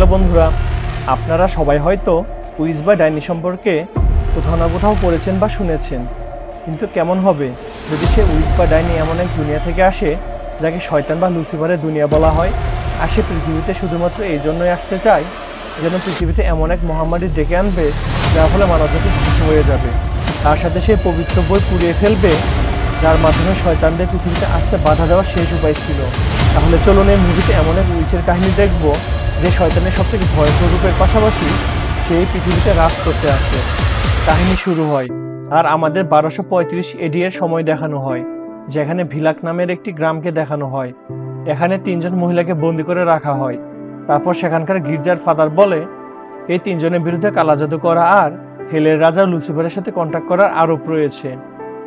Hello বন্ধুরা, আপনারা সবাই হয়তো উইচ বা ডাইনি সম্পর্কে কোথাও না কোথাও পড়েছেন বা শুনেছেন। কিন্তু কেমন হবে যদি সে উইচ বা ডাইনি এমন এক দুনিয়া থেকে আসে যাকে শয়তান বা লুসিফারের দুনিয়া বলা হয়, আর সে পৃথিবীতে শুধুমাত্র এই জন্যই আসতে চায় যেন পৃথিবীতে এমন এক মহামারী ডেকে আনবে যার ফলে মানবজাতি ধ্বংস হয়ে যাবে। তার সাথে সে পবিত্র বই পুড়িয়ে ফেলবে, যার মাধ্যমে শয়তানদের পৃথিবীতে আসতে বাধা দেওয়ার শেষ উপায় ছিল। তাহলে চলুন এই মুভিতে এমন এক উইচের কাহিনী দেখব যে শয়তানের সবথেকে ভয়ঙ্কর রূপের পাশাপাশি সেই পৃথিবীতে রাজ করতে আসে। কাহিনী শুরু হয় আর আমাদের 1235 এডি এর সময় দেখানো হয়, যেখানে ভিলাক নামের একটি গ্রামকে দেখানো হয়। এখানে 3জন মহিলাকে বন্দি করে রাখা হয়। তারপর সেখানকার গির্জার ফাদার বলে এই 3জনের বিরুদ্ধে কালা জাদু করা আর হেলের রাজা লুসিফারের সাথে কন্ট্যাক্ট করার আরোপ রয়েছে।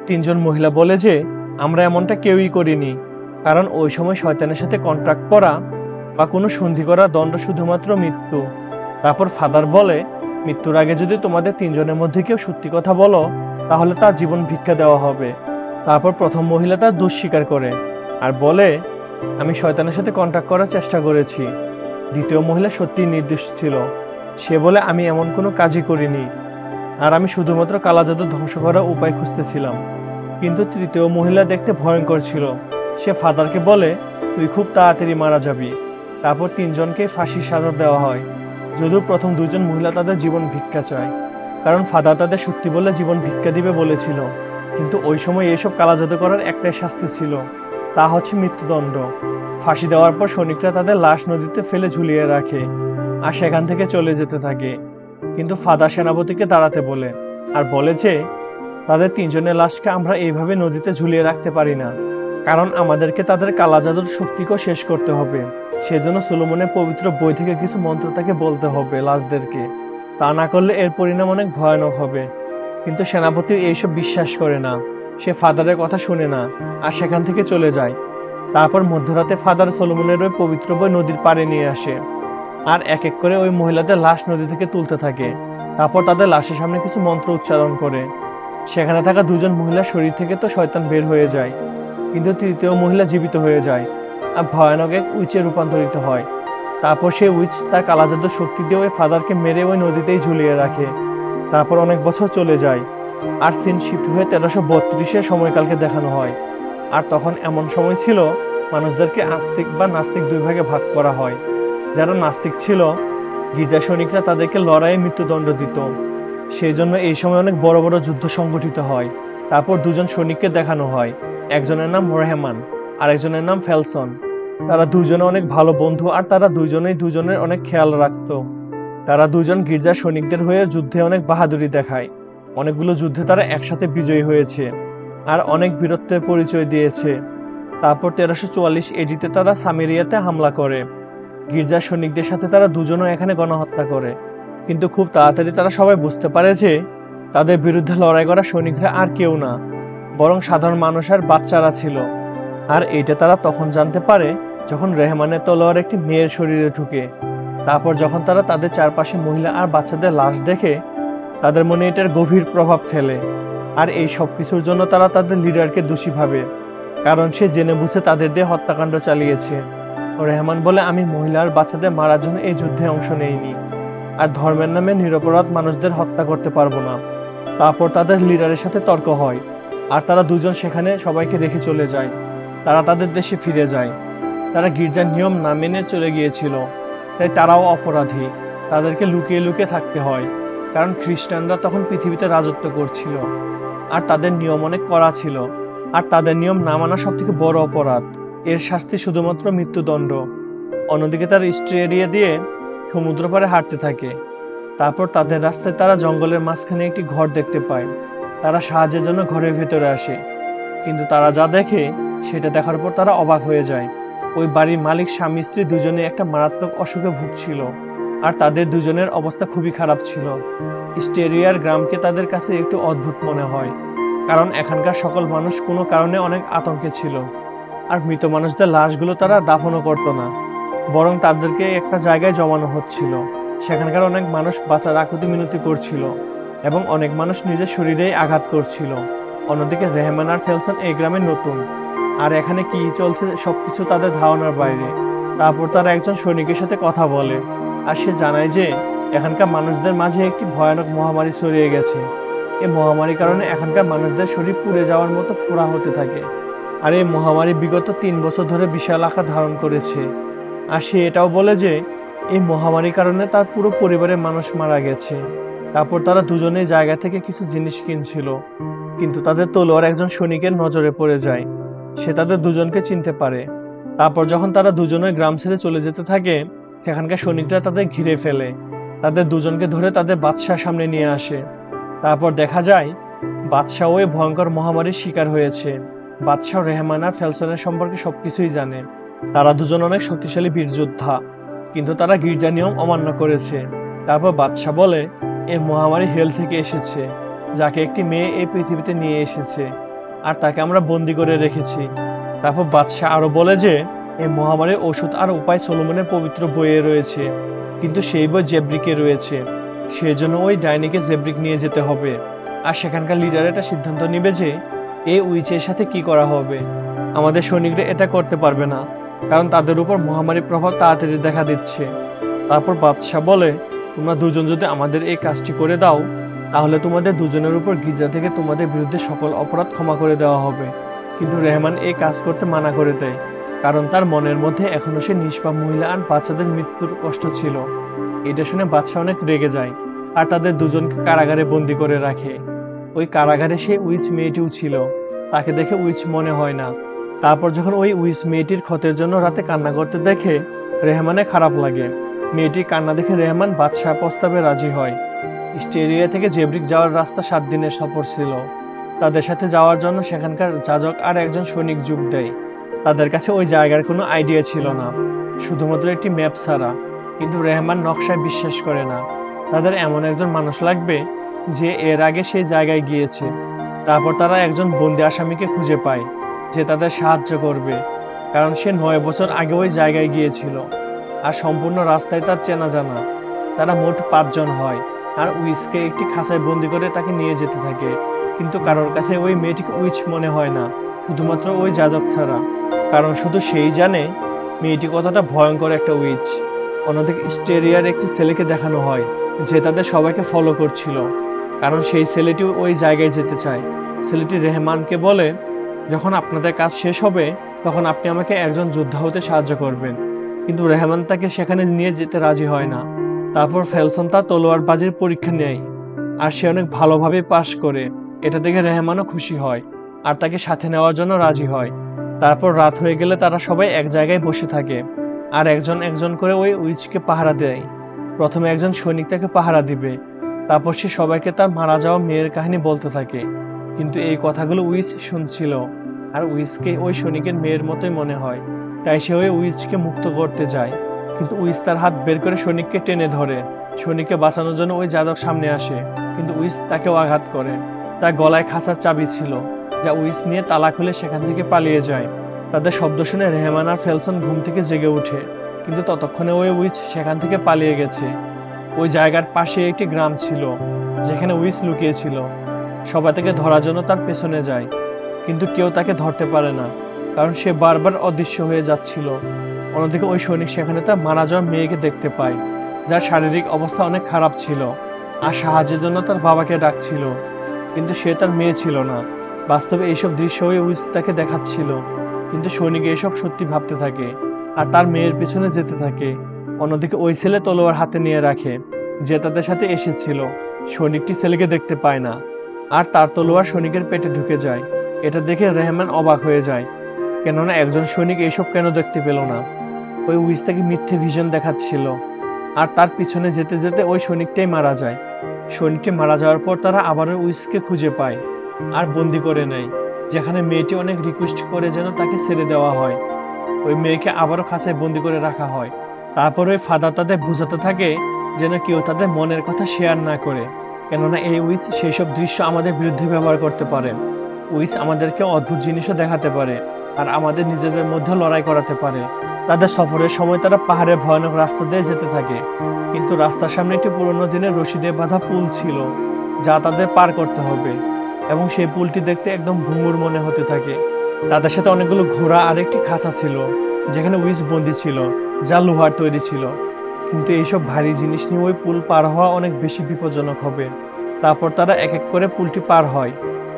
3জন মহিলা বলে যে আমরা এমনটা কেউই করিনি, কারণ ওই সময় শয়তানের সাথে কন্ট্রাক্ট করা বা কোনো সন্ধি করা দণ্ড শুধুমাত্র মৃত্যু। তারপর ফাদার বলে মৃত্যুর আগে যদি তোমাদের 3জনের মধ্যে কেউ সত্যি কথা বলো তাহলে তার জীবন ভিক্ষা দেওয়া হবে। তারপর প্রথম মহিলা তার দোষ স্বীকার করে আর বলে আমি শয়তানের সাথে কন্ট্যাক্ট করার চেষ্টা করেছি। দ্বিতীয় মহিলা সত্যিই নির্দোষ ছিল, সে বলে আমি এমন কোনো কাজই করিনি, আর আমি শুধুমাত্র কালা জাদু ধ্বংস করার উপায় খুঁজতেছিলাম। কিন্তু তৃতীয় মহিলা দেখতে ভয়ঙ্কর ছিল, সে ফাদারকে বলে তুই খুব তাড়াতাড়ি মারা যাবি। তারপর 3জনকে ফাঁসির সাজা দেওয়া হয়, যদিও প্রথম 2জন মহিলা তাদের জীবন ভিক্ষা চায়, কারণ ফাদার তাদের সত্যি বলে জীবন ভিক্ষা দিবে বলেছিল। কিন্তু ওই সময় এইসব কালা জাদু করার একটাই শাস্তি ছিল, তা হচ্ছে মৃত্যুদণ্ড। ফাঁসি দেওয়ার পর সৈনিকরা তাদের লাশ নদীতে ফেলে ঝুলিয়ে রাখে আর সেখান থেকে চলে যেতে থাকে। কিন্তু ফাদার সেনাপতিকে দাঁড়াতে বলে আর বলে যে তাদের 3জনের লাশকে আমরা এইভাবে নদীতে ঝুলিয়ে রাখতে পারি না, কারণ আমাদেরকে তাদের কালা জাদুর শক্তিকেও শেষ করতে হবে। সেজন্য সলোমনের পবিত্র বই থেকে কিছু মন্ত্র তাকে বলতে হবে লাশদেরকে, তা না করলে এর পরিণাম অনেক ভয়ানক হবে। কিন্তু সেনাপতি এইসব বিশ্বাস করে না, সে ফাদারের কথা শুনে না আর সেখান থেকে চলে যায়। তারপর মধ্যরাতে ফাদার সলোমনের ওই পবিত্র বই নদীর পাড়ে নিয়ে আসে আর এক এক করে ওই মহিলাদের লাশ নদী থেকে তুলতে থাকে। তারপর তাদের লাশের সামনে কিছু মন্ত্র উচ্চারণ করে। সেখানে থাকা 2জন মহিলার শরীর থেকে তো শয়তান বের হয়ে যায়, কিন্তু তৃতীয় মহিলা জীবিত হয়ে যায় আর ভয়ানক এক উইচে রূপান্তরিত হয়। তারপর সেই উইচ তার কালা জাদুর শক্তি দিয়ে ওই ফাদারকে মেরে ওই নদীতেই ঝুলিয়ে রাখে। তারপর অনেক বছর চলে যায় আর সিন শিফট হয়ে 1332-এর সময়কালকে দেখানো হয়। আর তখন এমন সময় ছিল মানুষদেরকে আস্তিক বা নাস্তিক 2 ভাগে ভাগ করা হয়। যারা নাস্তিক ছিল, গির্জা সৈনিকরা তাদেরকে লড়াইয়ে মৃত্যুদণ্ড দিত, সেই জন্য এই সময় অনেক বড় বড় যুদ্ধ সংগঠিত হয়। তারপর 2জন সৈনিককে দেখানো হয়, একজনের নাম রেহমান আর একজনের নাম ফেলসন। তারা 2জনে অনেক ভালো বন্ধু আর তারা 2জনেই 2জনের অনেক খেয়াল রাখত। তারা 2জন গির্জার সৈনিকদের হয়ে যুদ্ধে অনেক বাহাদুরি দেখায়। অনেকগুলো যুদ্ধে তারা একসাথে বিজয়ী হয়েছে আর অনেক বীরত্বের পরিচয় দিয়েছে। তারপর 1344 এডিতে তারা সামিরিয়াতে হামলা করে। গির্জার সৈনিকদের সাথে তারা 2জনও এখানে গণহত্যা করে। কিন্তু খুব তাড়াতাড়ি তারা সবাই বুঝতে পারে যে তাদের বিরুদ্ধে লড়াই করা সৈনিকরা আর কেউ না, বরং সাধারণ মানুষ আর বাচ্চারা ছিল। আর এইটা তারা তখন জানতে পারে যখন রেহমানের তলোয়ার একটি মেয়ের শরীরে ঢুকে। তারপর যখন তারা তাদের চারপাশে মহিলা আর বাচ্চাদের লাশ দেখে, তাদের মনে এটার গভীর প্রভাব ফেলে। আর এই সব কিছুর জন্য তারা তাদের লিডারকে দোষী ভাবে, কারণ সে জেনে বুঝে তাদের দিয়ে হত্যাকাণ্ড চালিয়েছে। রেহমান বলে আমি মহিলা আর বাচ্চাদের মারার জন্য এই যুদ্ধে অংশ নেইনি, আর ধর্মের নামে নিরপরাধ মানুষদের হত্যা করতে পারবো না। তারপর তাদের লিডারের সাথে তর্ক হয় আর তারা 2জন সেখানে সবাইকে রেখে চলে যায়। তারা তাদের দেশে ফিরে যায়। তারা গির্জার নিয়ম না মেনে চলে গিয়েছিল, তাই তারাও অপরাধী। তাদেরকে লুকিয়ে লুকিয়ে থাকতে হয়, কারণ খ্রিস্টানরা তখন পৃথিবীতে রাজত্ব করছিল আর তাদের নিয়ম অনেক কড়া ছিল। আর তাদের নিয়ম না মানা সবথেকে বড় অপরাধ, এর শাস্তি শুধুমাত্র মৃত্যুদণ্ড। অন্যদিকে তারা স্ত্রী এড়িয়ে দিয়ে সমুদ্র পাড়ে হাঁটতে থাকে। তারপর তাদের রাস্তায় তারা জঙ্গলের মাঝখানে একটি ঘর দেখতে পায়। তারা সাহায্যের জন্য ঘরের ভেতরে আসে, কিন্তু তারা যা দেখে সেটা দেখার পর তারা অবাক হয়ে যায়। ওই বাড়ির মালিক স্বামী স্ত্রী 2জনে একটা মারাত্মক অসুখে ভুগছিল আর তাদের 2জনের অবস্থা খুবই খারাপ ছিল। স্টেরিয়ার গ্রামকে তাদের কাছে একটু অদ্ভুত মনে হয়, কারণ এখানকার সকল মানুষ কোনো কারণে অনেক আতঙ্কে ছিল। আর মৃত মানুষদের লাশগুলো তারা দাফনও করতো না, বরং তাদেরকে একটা জায়গায় জমানো হচ্ছিল। সেখানকার অনেক মানুষ বাঁচার আকুতি মিনতি করছিল এবং অনেক মানুষ নিজের শরীরেই আঘাত করছিল। অন্যদিকে রেহমান আর ফেলসন এই গ্রামে নতুন, আর এখানে কি চলছে সবকিছু তাদের ধারণার বাইরে। তারপর তারা একজন সৈনিকের সাথে কথা বলে আর সে জানায় যে এখানকার মানুষদের মাঝে একটি ভয়ানক মহামারী ছড়িয়ে গেছে। এই মহামারীর কারণে এখানকার মানুষদের শরীর পুড়ে যাওয়ার মতো ফোড়া হতে থাকে। আর এই মহামারী বিগত 3 বছর ধরে বিশাল আকার ধারণ করেছে। আর সে এটাও বলে যে এই মহামারীর কারণে তার পুরো পরিবারের মানুষ মারা গেছে। তারপর তারা দুজনেই জায়গা থেকে কিছু জিনিস কিনছিল, কিন্তু তাদের তলোয়ার একজন সৈনিকের নজরে পড়ে যায়। সে তাদের দুজনকে চিনতে পারে। তারপর যখন তারা দুজনে গ্রাম ছেড়ে চলে যেতে থাকে, সেখানকার সৈনিকরা তাদের ঘিরে ফেলে, তাদের দুজনকে ধরে তাদের বাদশার সামনে নিয়ে আসে। তারপর দেখা যায় বাদশাহ ওই ভয়ঙ্কর মহামারীর শিকার হয়েছে। বাদশাহ রেহমান আর ফেলসনের সম্পর্কে সবকিছুই জানে। তারা দুজন অনেক শক্তিশালী বীরযোদ্ধা, কিন্তু তারা গির্জা নিয়ম অমান্য করেছে। তারপর বাদশাহ বলে এই মহামারী হেল থেকে এসেছে, যাকে একটি মেয়ে এই পৃথিবীতে নিয়ে এসেছে, আর তাকে আমরা বন্দি করে রেখেছি। তারপর বাদশাহ আরো বলে যে এই মহামারীর ওষুধ আর উপায় সলোমনের পবিত্র বইয়ে রয়েছে, কিন্তু সেই বই জেব্রিকে রয়েছে। সেই জন্য ওই ডাইনিকে জেব্রিক নিয়ে যেতে হবে। আর সেখানকার লিডার এটা সিদ্ধান্ত নিবে যে এই উইচের সাথে কি করা হবে। আমাদের সৈনিকরা এটা করতে পারবে না, কারণ তাদের উপর মহামারীর প্রভাব তাড়াতাড়ি দেখা দিচ্ছে। তারপর বাদশাহ বলে তোমরা দুজন যদি আমাদের এই কাজটি করে দাও, তাহলে তোমাদের দুজনের উপর গির্জা থেকে তোমাদের বিরুদ্ধে সকল অপরাধ ক্ষমা করে দেওয়া হবে। কিন্তু রেহমান এই কাজ করতে মানা করে দেয়, কারণ তার মনের মধ্যে এখনো সে নিষ্পাপ মহিলা আর বাচ্চাদের মৃত্যুর কষ্ট ছিল। এটা শুনে বাদশাহ অনেক রেগে যায় আর তাদের দুজনকে কারাগারে বন্দি করে রাখে। ওই কারাগারে সেই উইচ মেয়েটিও ছিল, তাকে দেখে উইচ মনে হয় না। তারপর যখন ওই উইচ মেয়েটির ক্ষতের জন্য রাতে কান্না করতে দেখে, রেহমানের খারাপ লাগে। মেয়েটির কান্না দেখে রেহমান বাদশাহ প্রস্তাবে রাজি হয়। স্টেরিয়া থেকে জেব্রিক যাওয়ার রাস্তা 7 দিনের সফর ছিল। তাদের সাথে যাওয়ার জন্য সেখানকার যাজক আর একজন সৈনিক যোগ দেয়। তাদের কাছে ওই জায়গার কোনো আইডিয়া ছিল না, শুধুমাত্র একটি ম্যাপ ছাড়া। কিন্তু রেহমান নকশায় বিশ্বাস করে না। তাদের এমন একজন মানুষ লাগবে যে এর আগে সেই জায়গায় গিয়েছে। তারপর তারা একজন বন্দি আসামিকে খুঁজে পায় যে তাদের সাহায্য করবে, কারণ সে 9 বছর আগে ওই জায়গায় গিয়েছিল আর সম্পূর্ণ রাস্তায় তার চেনা জানা। তারা মোট 5 জন হয় আর উইচকে একটি খাঁচায় বন্দি করে তাকে নিয়ে যেতে থাকে। কিন্তু কারোর কাছে ওই মেয়েটিকে উইচ মনে হয় না, শুধুমাত্র ওই যাজক ছাড়া, কারণ শুধু সেই জানে মেয়েটি কতটা ভয়ঙ্কর একটা উইচ। অন্যদিকে স্টেরিয়ার একটি ছেলেকে দেখানো হয় যে তাদের সবাইকে ফলো করছিল, কারণ সেই ছেলেটিও ওই জায়গায় যেতে চায়। ছেলেটি রেহমানকে বলে যখন আপনাদের কাজ শেষ হবে তখন আপনি আমাকে একজন যোদ্ধা হতে সাহায্য করবেন। কিন্তু রেহমান তাকে সেখানে নিয়ে যেতে রাজি হয় না। তারপর ফেলসন তার তলোয়ারবাজির পরীক্ষা নেয় আর সে অনেক ভালোভাবে পাশ করে। এটা দেখে রেহমানও খুশি হয় আর তাকে সাথে নেওয়ার জন্য রাজি হয়। তারপর রাত হয়ে গেলে তারা সবাই এক জায়গায় বসে থাকে আর একজন একজন করে ওই উইচকে পাহারা দেয়। প্রথমে একজন সৈনিক তাকে পাহারা দিবে, তারপর সে সবাইকে তার মারা যাওয়া মেয়ের কাহিনী বলতে থাকে। কিন্তু এই কথাগুলো উইচ শুনছিল আর উইচকে ওই সৈনিকের মেয়ের মতোই মনে হয়, তাই সে ওই উইচকে মুক্ত করতে যায়। কিন্তু উইচ তার হাত বের করে সৈনিককে টেনে ধরে। সৈনিককে বাঁচানোর জন্য ওই যাদক সামনে আসে, কিন্তু উইচ তাকেও আঘাত করে। তার গলায় খাঁচার চাবি ছিল, যা উইচ নিয়ে তালা খুলে সেখান থেকে পালিয়ে যায়। তাদের শব্দ শুনে রেহমান আর ফেলসন ঘুম থেকে জেগে ওঠে, কিন্তু ততক্ষণে ওই উইচ সেখান থেকে পালিয়ে গেছে। ওই জায়গার পাশে একটি গ্রাম ছিল যেখানে উইচ লুকিয়েছিল। সবাই তাকে ধরার জন্য তার পেছনে যায়, কিন্তু কেউ তাকে ধরতে পারে না, কারণ সে বারবার অদৃশ্য হয়ে যাচ্ছিল। অন্যদিকে ওই সৈনিক সেখানে তার মারা যাওয়া মেয়েকে দেখতে পায়, যার শারীরিক অবস্থা অনেক খারাপ ছিল আর সাহায্যের জন্য তার বাবাকে ডাকছিল, কিন্তু সে তার মেয়ে ছিল না। বাস্তবে এইসব দৃশ্য ওই উইচ তাকে দেখাচ্ছিল, কিন্তু সৈনিক এইসব সত্যি ভাবতে থাকে আর তার মেয়ের পেছনে যেতে থাকে। অন্যদিকে ওই ছেলে তলোয়ার হাতে নিয়ে রাখে যে তাদের সাথে এসেছিল। সৈনিকটি ছেলেকে দেখতে পায় না আর তার তলোয়ার সৈনিকের পেটে ঢুকে যায়। এটা দেখে রেহমান অবাক হয়ে যায়, কেননা একজন সৈনিক এইসব কেন দেখতে পেল না। ওই উইচ তাকে মিথ্যে ভিশন দেখাচ্ছিল আর তার পিছনে যেতে যেতে ওই সৈনিকটাই মারা যায়। সৈনিকটি মারা যাওয়ার পর তারা আবারও উইচকে খুঁজে পায় আর বন্দি করে নেয়, যেখানে মেয়েটি অনেক রিকোয়েস্ট করে যেন তাকে ছেড়ে দেওয়া হয়। ওই মেয়েকে আবারও খাঁচায় বন্দি করে রাখা হয়। তারপর ওই ফাদার তাদের বোঝাতে থাকে যেন কেউ তাদের মনের কথা শেয়ার না করে, কেননা এই উইচ সেই সব দৃশ্য আমাদের বিরুদ্ধে ব্যবহার করতে পারে। উইচ আমাদেরকে অদ্ভুত জিনিসও দেখাতে পারে আর আমাদের নিজেদের মধ্যে লড়াই করাতে পারে। তাদের সফরের সময় তারা পাহাড়ের ভয়ানক রাস্তা দিয়ে যেতে থাকে, কিন্তু রাস্তার সামনে একটি পুরনো দিনের রশি দিয়ে বাঁধা পুল ছিল যা তাদের পার করতে হবে, এবং সেই পুলটি দেখতে একদম ভঙ্গুর মনে হতে থাকে। তাদের সাথে অনেকগুলো ঘোড়া আর একটি খাঁচা ছিল যেখানে উইচ বন্দি ছিল, যা লোহার তৈরি ছিল। কিন্তু এইসব ভারী জিনিস নিয়ে ওই পুল পার হওয়া অনেক বেশি বিপজ্জনক হবে। তারপর তারা এক এক করে পুলটি পার হয়।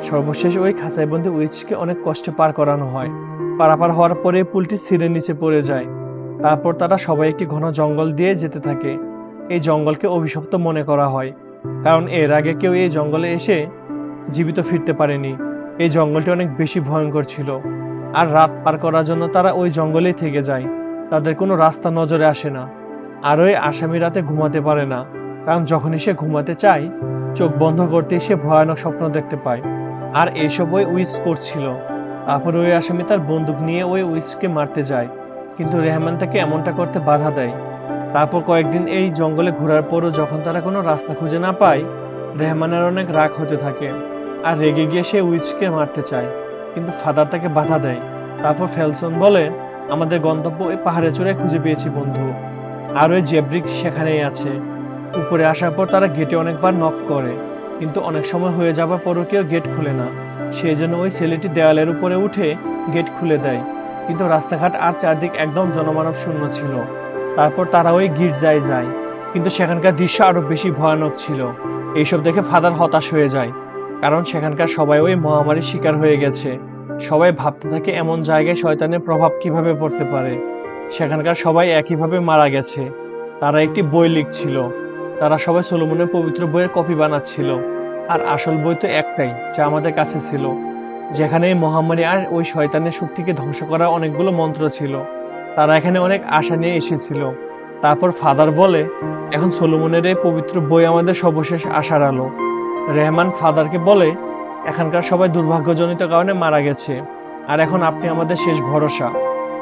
সর্বশেষ ওই খাঁচাইবন্দি উইচকে অনেক কষ্টে পার করানো হয়। পারাপার হওয়ার পরে পুলটি ছিঁড়ে নিচে পড়ে যায়। তারপর তারা সবাই একটি ঘন জঙ্গল দিয়ে যেতে থাকে। এই জঙ্গলকে অভিশপ্ত মনে করা হয়, কারণ এর আগে কেউ এই জঙ্গলে এসে জীবিত ফিরতে পারেনি। এই জঙ্গলটি অনেক বেশি ভয়ঙ্কর ছিল, আর রাত পার করার জন্য তারা ওই জঙ্গলেই থেকে যায়। তাদের কোনো রাস্তা নজরে আসে না। আর ওই আসামি রাতে ঘুমাতে পারে না, কারণ যখনই সে ঘুমাতে চায় চোখ বন্ধ করতেই সে ভয়ানক স্বপ্ন দেখতে পায়। আর এইসব ওই উইচ করছিল। তারপর ওই আসামি তার বন্দুক নিয়ে ওই উইচকে মারতে যায়, কিন্তু রেহমান তাকে এমনটা করতে বাধা দেয়। তারপর কয়েকদিন এই জঙ্গলে ঘোরার পরও যখন তারা কোনো রাস্তা খুঁজে না পায়, রেহমানের অনেক রাগ হতে থাকে। আর রেগে গিয়ে সে উইচকে মারতে চায়, কিন্তু ফাদার তাকে বাধা দেয়। তারপর ফেলসন বলে, আমাদের গন্তব্য ওই পাহাড়ে চড়ে খুঁজে পেয়েছি বন্ধু, আর ওই জেব্রিক সেখানেই আছে। উপরে আসার পর তারা গেটে অনেকবার নক করে, কিন্তু অনেক সময় হয়ে যাবার পরও কেউ গেট খুলে না। সেই জন্য ওই ছেলেটি দেওয়ালের উপরে উঠে গেট খুলে দেয়, কিন্তু রাস্তাঘাট আর চারদিক একদম জনমানব শূন্য ছিল। তারপর তারা ওই গির্জায় যায়, কিন্তু সেখানকার দৃশ্য আরো বেশি ভয়ানক ছিল। এইসব দেখে ফাদার হতাশ হয়ে যায়, কারণ সেখানকার সবাই ওই মহামারীর শিকার হয়ে গেছে। সবাই ভাবতে থাকে এমন জায়গায় শয়তানের প্রভাব কিভাবে পড়তে পারে। সেখানকার সবাই একইভাবে মারা গেছে। তারা একটি বই লিখছিল। তারা সবাই সলোমনের পবিত্র বইয়ের কপি বানাচ্ছিল। আর আসল বই তো একটাই, যা আমাদের কাছে ছিল, যেখানে এই মহামারী আর ওই শয়তানের শক্তিকে ধ্বংস করা অনেকগুলো মন্ত্র ছিল। তারা এখানে অনেক আশা নিয়ে এসেছিল। তারপর ফাদার বলে, এখন সলোমনের এই পবিত্র বই আমাদের সর্বশেষ আশার আলো। রেহমান ফাদারকে বলে, এখানকার সবাই দুর্ভাগ্যজনিত কারণে মারা গেছে, আর এখন আপনি আমাদের শেষ ভরসা।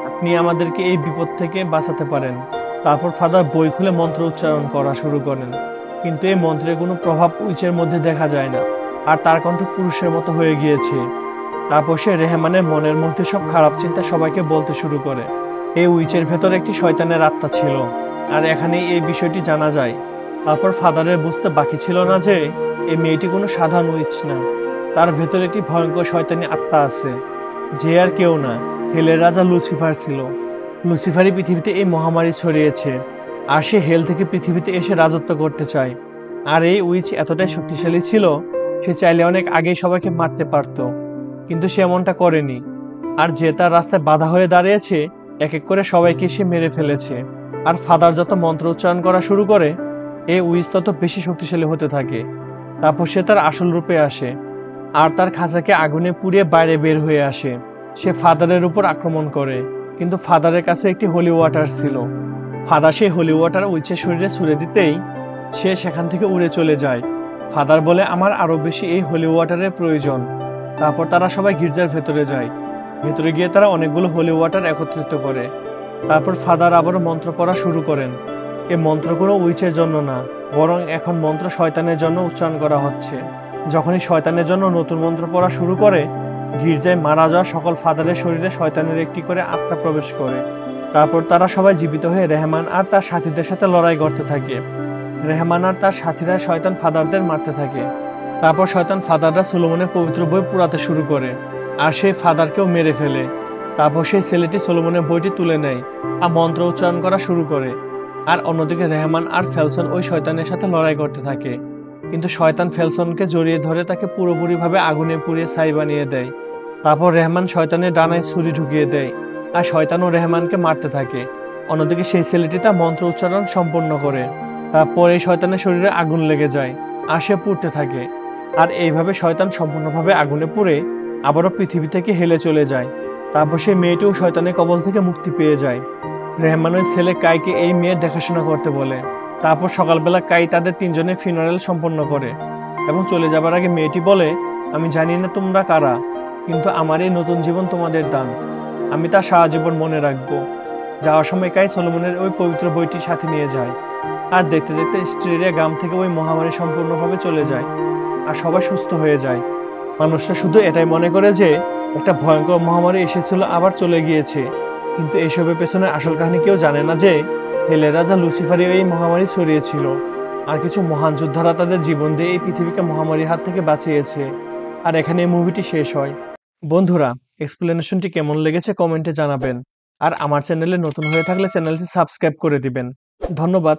আপনি আমাদেরকে এই বিপদ থেকে বাঁচাতে পারেন। তারপর ফাদার বই খুলে মন্ত্র উচ্চারণ করা শুরু করেন, কিন্তু এই মন্ত্রের কোনো প্রভাব উইচের মধ্যে দেখা যায় না, আর তার কণ্ঠ পুরুষের মতো হয়ে গিয়েছে। তারপর সে রেহমানের মনের মধ্যে সব খারাপ চিন্তা সবাইকে বলতে শুরু করে। এই উইচের ভেতর একটি শয়তানের আত্মা ছিল, আর এখানেই এই বিষয়টি জানা যায়। তারপর ফাদারের বুঝতে বাকি ছিল না যে এই মেয়েটি কোনো সাধারণ উইচ না, তার ভেতর একটি ভয়ঙ্কর শয়তানি আত্মা আছে, যে আর কেউ না, হেলের রাজা লুসিফার ছিল। লুসিফারই পৃথিবীতে এই মহামারী ছড়িয়েছে, আর সে হেল থেকে পৃথিবীতে এসে রাজত্ব করতে চায়। আর এই উইচ এতটাই শক্তিশালী ছিল, সে চাইলে অনেক আগেই সবাইকে মারতে পারত, কিন্তু সে এমনটা করেনি। আর যে তার রাস্তায় বাধা হয়ে দাঁড়িয়েছে, এক এক করে সবাইকে সে মেরে ফেলেছে। আর ফাদার যত মন্ত্র উচ্চারণ করা শুরু করে, এই উইচ তত বেশি শক্তিশালী হতে থাকে। তারপর সে তার আসল রূপে আসে, আর তার খাঁচাকে আগুনে পুড়িয়ে বাইরে বের হয়ে আসে। সে ফাদারের উপর আক্রমণ করে, কিন্তু ফাদারের কাছে একটি হোলি ওয়াটার ছিল। ফাদার সেই হোলি ওয়াটার উইচের শরীরে ছুঁড়ে দিতেই সে সেখান থেকে উড়ে চলে যায়। ফাদার বলে, আমার আরো বেশি এই হোলি ওয়াটারের প্রয়োজন। তারপর তারা সবাই গির্জার ভেতরে যায়। ভেতরে গিয়ে তারা অনেকগুলো হোলি ওয়াটার একত্রিত করে। তারপর ফাদার আবারও মন্ত্র পড়া শুরু করেন। এই মন্ত্র কোনো উইচের জন্য না, বরং এখন মন্ত্র শয়তানের জন্য উচ্চারণ করা হচ্ছে। যখনই শয়তানের জন্য নতুন মন্ত্র পড়া শুরু করে, গির্জায় মারা যাওয়া সকল ফাদারের শরীরে শয়তানের একটি করে আত্মা প্রবেশ করে। তারপর তারা সবাই জীবিত হয়ে রেহমান আর তার সাথীদের সাথে লড়াই করতে থাকে। রেহমান আর তার সাথীরা শয়তান ফাদারদের মারতে থাকে। তারপর শয়তান ফাদাররা সলোমনের পবিত্র বই পুরাতে শুরু করে, আর সেই ফাদারকেও মেরে ফেলে। তারপর সেই ছেলেটি সলোমনের বইটি তুলে নেয় আর মন্ত্র উচ্চারণ করা শুরু করে। আর অন্যদিকে রেহমান আর ফেলসন ওই শয়তানের সাথে লড়াই করতে থাকে, কিন্তু শয়তান ফেলসনকে জড়িয়ে ধরে তাকে পুরোপুরিভাবে আগুনে পুড়িয়ে ছাই বানিয়ে দেয়। তারপর রেহমান শয়তানের ডানায় ছুরি ঢুকিয়ে দেয়, আর শয়তানও রেহমানকে মারতে থাকে। অন্যদিকে সেই ছেলেটি তার মন্ত্র উচ্চারণ সম্পন্ন করে। তারপর এই শয়তানের শরীরে আগুন লেগে যায়, আর সে পুড়তে থাকে। আর এইভাবে শয়তান সম্পূর্ণভাবে আগুনে পুড়ে আবারও পৃথিবী থেকে হেলে চলে যায়। তারপর সেই মেয়েটিও শয়তানের কবল থেকে মুক্তি পেয়ে যায়। রেহমান ওই ছেলে কাইকে এই মেয়ের দেখাশোনা করতে বলে। তারপর সকালবেলা কাই তাদের তিনজনের ফিনারেল সম্পন্ন করে এবং চলে যাবার আগে মেয়েটি বলে, আমি জানি না তোমরা কারা, কিন্তু আমার এই নতুন জীবন তোমাদের দান। আমি তা সারা জীবন মনে রাখবো। যাওয়ার সময় কাই সলোমনের ওই পবিত্র বইটি সাথে নিয়ে যায়। আর দেখতে দেখতে অস্ট্রেলিয়া গ্রাম থেকে ওই মহামারী সম্পূর্ণভাবে চলে যায়, আর সবাই সুস্থ হয়ে যায়। মানুষরা শুধু এটাই মনে করে যে একটা ভয়ঙ্কর মহামারী এসেছিল আবার চলে গিয়েছে, কিন্তু এইসবের পেছনে আসল কাহিনী কেউ জানে না যে হেলের রাজা লুসিফারই এই মহামারী ছড়িয়েছিল, আর কিছু মহান যোদ্ধারা তাদের জীবন দিয়ে এই পৃথিবীকে মহামারীর হাত থেকে বাঁচিয়েছে। আর এখানে এই মুভিটি শেষ হয়। বন্ধুরা, এক্সপ্লেনেশনটি কেমন লেগেছে কমেন্টে জানাবেন, আর আমার চ্যানেলে নতুন হয়ে থাকলে চ্যানেলটি সাবস্ক্রাইব করে দিবেন। ধন্যবাদ।